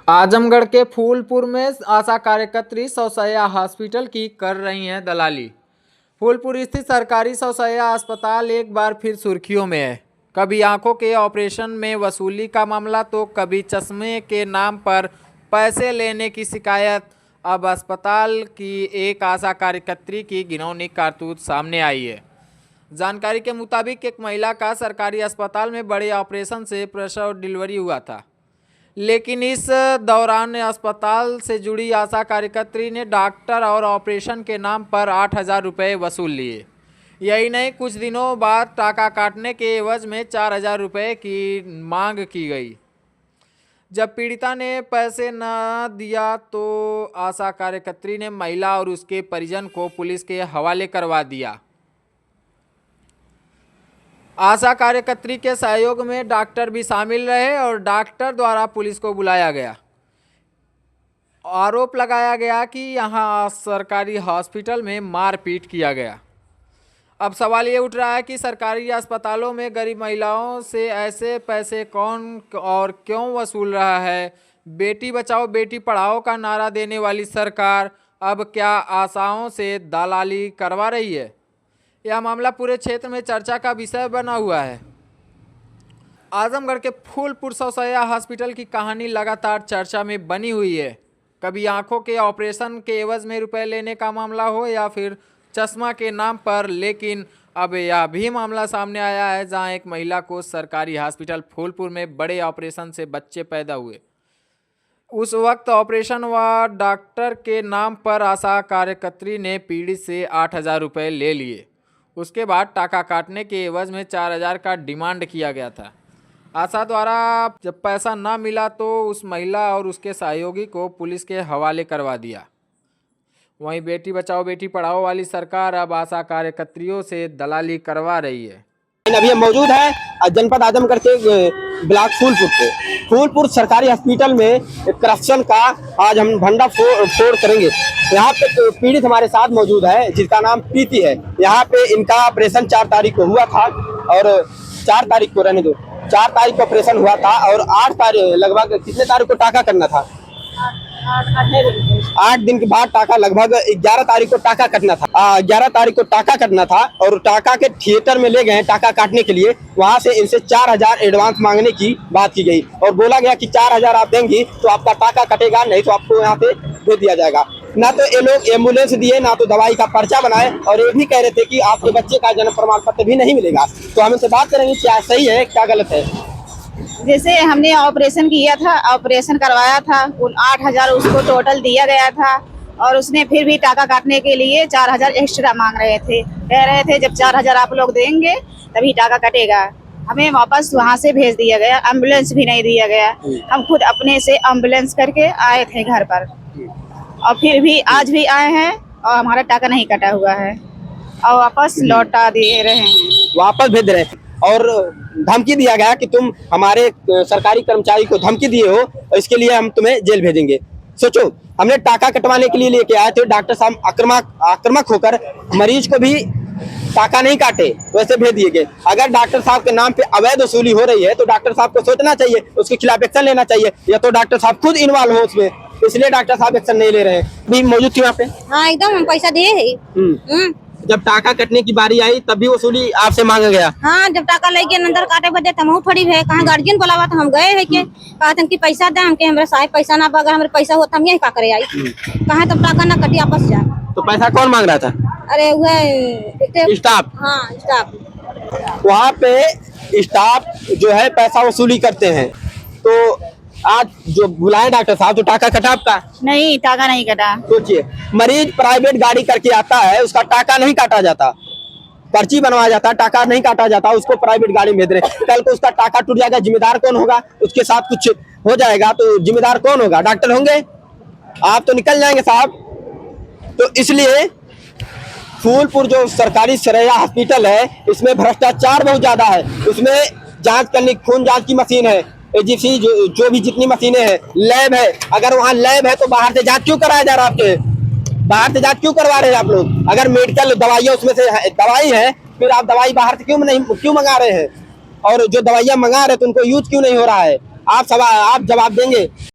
आजमगढ़ के फूलपुर में आशा कार्यकर्त्री सौसैया हॉस्पिटल की कर रही हैं दलाली। फूलपुर स्थित सरकारी सौसैया अस्पताल एक बार फिर सुर्खियों में है। कभी आंखों के ऑपरेशन में वसूली का मामला तो कभी चश्मे के नाम पर पैसे लेने की शिकायत। अब अस्पताल की एक आशा कार्यकर्त्री की घिनौनी करतूत सामने आई है। जानकारी के मुताबिक एक महिला का सरकारी अस्पताल में बड़े ऑपरेशन से प्रसव डिलीवरी हुआ था, लेकिन इस दौरान अस्पताल से जुड़ी आशा कार्यकर्त्री ने डॉक्टर और ऑपरेशन के नाम पर 8,000 रुपये वसूल लिए। यही नहीं, कुछ दिनों बाद टाका काटने के एवज में 4,000 रुपये की मांग की गई। जब पीड़िता ने पैसे न दिया तो आशा कार्यकर्त्री ने महिला और उसके परिजन को पुलिस के हवाले करवा दिया। आशा कार्यकर्त्री के सहयोग में डॉक्टर भी शामिल रहे और डॉक्टर द्वारा पुलिस को बुलाया गया। आरोप लगाया गया कि यहां सरकारी हॉस्पिटल में मारपीट किया गया। अब सवाल ये उठ रहा है कि सरकारी अस्पतालों में गरीब महिलाओं से ऐसे पैसे कौन और क्यों वसूल रहा है। बेटी बचाओ बेटी पढ़ाओ का नारा देने वाली सरकार अब क्या आशाओं से दलाली करवा रही है? यह मामला पूरे क्षेत्र में चर्चा का विषय बना हुआ है। आजमगढ़ के फूलपुर सौसैया हॉस्पिटल की कहानी लगातार चर्चा में बनी हुई है। कभी आंखों के ऑपरेशन के एवज में रुपए लेने का मामला हो या फिर चश्मा के नाम पर, लेकिन अब यह भी मामला सामने आया है जहां एक महिला को सरकारी हॉस्पिटल फूलपुर में बड़े ऑपरेशन से बच्चे पैदा हुए। उस वक्त ऑपरेशन व डॉक्टर के नाम पर आशा कार्यकर्त्री ने पीड़ित से 8,000 रुपये ले लिए। उसके बाद टाका काटने के एवज में 4,000 का डिमांड किया गया था। आशा द्वारा जब पैसा ना मिला तो उस महिला और उसके सहयोगी को पुलिस के हवाले करवा दिया। वहीं बेटी बचाओ बेटी पढ़ाओ वाली सरकार अब आशा कार्यकर्त्रियों से दलाली करवा रही है। अभी हम मौजूद है जनपद आजमगढ़ के ब्लॉक फूलपुर सरकारी हॉस्पिटल में करप्शन का आज हम भंडा फोड़ करेंगे। यहाँ पे पीड़ित हमारे साथ मौजूद है जिसका नाम प्रीति है। यहाँ पे इनका ऑपरेशन 4 तारीख को हुआ था और 4 तारीख को रहने दो 4 तारीख को ऑपरेशन हुआ था और 8 तारीख लगभग कितने तारीख को टाका करना था? 8 दिन के बाद टाका लगभग 11 तारीख को टाका कटना था। 11 तारीख को टाका कटना था और टाका के थिएटर में ले गए टाका काटने के लिए। वहां से इनसे 4,000 एडवांस मांगने की बात की गई और बोला गया कि 4,000 आप देंगी तो आपका टाका कटेगा, नहीं तो आपको यहाँ पे भेज दिया जाएगा। ना तो ये लोग एम्बुलेंस दिए, ना तो दवाई का पर्चा बनाए और ये भी कह रहे थे कि आपके बच्चे का जन्म प्रमाण पत्र भी नहीं मिलेगा। तो हम इनसे बात करेंगे क्या सही है क्या गलत है। जैसे हमने ऑपरेशन किया था, ऑपरेशन करवाया था, 8,000 उसको टोटल दिया गया था और उसने फिर भी टाका काटने के लिए 4,000 एक्स्ट्रा मांग रहे थे। कह रहे थे जब 4,000 आप लोग देंगे तभी टाका कटेगा। हमें वापस वहाँ से भेज दिया गया, एम्बुलेंस भी नहीं दिया गया। हम खुद अपने से एम्बुलेंस करके आए थे घर पर और फिर भी आज भी आए हैं और हमारा टाका नहीं कटा हुआ है और वापस लौटा दे रहे हैं, वापस भेज रहे हैं। और धमकी दिया गया कि तुम हमारे सरकारी कर्मचारी को धमकी दिए हो और इसके लिए हम तुम्हें जेल भेजेंगे। सोचो, हमने टाका कटवाने के लिए लेके आए थे, डॉक्टर साहब आक्रामक होकर मरीज को भी टाका नहीं काटे, वैसे भेज दिए गए। अगर डॉक्टर साहब के नाम पे अवैध वसूली हो रही है तो डॉक्टर साहब को सोचना चाहिए, उसके खिलाफ एक्शन लेना चाहिए, या तो डॉक्टर साहब खुद इन्वॉल्व हो उसमें, इसलिए डॉक्टर साहब एक्शन नहीं ले रहे हैं। भी मौजूद थी वहाँ पे? हाँ, एकदम हम पैसा दिए है। जब टाका कटने की बारी आई तब भी वसूली आपसे मांगा गया? हाँ, जब टाका लेके अंदर काटे बजे हम थोड़ी है, कहाँ गार्जियन बोलावा तो हम गए है के कहते कि पैसा दे, हमके हमारे साहब पैसा ना, अगर हमारे पैसा होता हम यही का करे आई, कहाँ तब टाका ना कटी आपस जा। तो पैसा कौन मांग रहा था? अरे वह स्टाफ। हाँ, स्टाफ। वहाँ पे स्टाफ जो है पैसा वसूली करते हैं। तो आज जो बुलाए डॉक्टर साहब तो टाका कटा आपका? नहीं, टाका नहीं कटा। सोचिए, मरीज प्राइवेट गाड़ी करके आता है, उसका टाका नहीं काटा जाता, पर्ची बनवाया जाता, टाका नहीं काटा जाता, उसको प्राइवेट गाड़ी में भेज रहे। कल को उसका टाका टूट जाएगा, जिम्मेदार कौन होगा? उसके साथ कुछ हो जाएगा तो जिम्मेदार कौन होगा? डॉक्टर होंगे? आप तो निकल जाएंगे साहब। तो इसलिए फूलपुर जो सरकारी सौसैया हॉस्पिटल है इसमें भ्रष्टाचार बहुत ज्यादा है। उसमें जांच करने, खून जांच की मशीन है, एजीसी जो भी जितनी मशीनें हैं, लैब है। अगर वहाँ लैब है तो बाहर से जांच क्यों कराया जा रहा है? आपके बाहर से जांच क्यों करवा रहे हैं आप लोग? अगर मेडिकल दवाइयाँ उसमें से दवाई है फिर आप दवाई बाहर से क्यों मंगा रहे हैं? और जो दवाइयाँ मंगा रहे हैं तो उनको यूज क्यों नहीं हो रहा है? आप जवाब देंगे।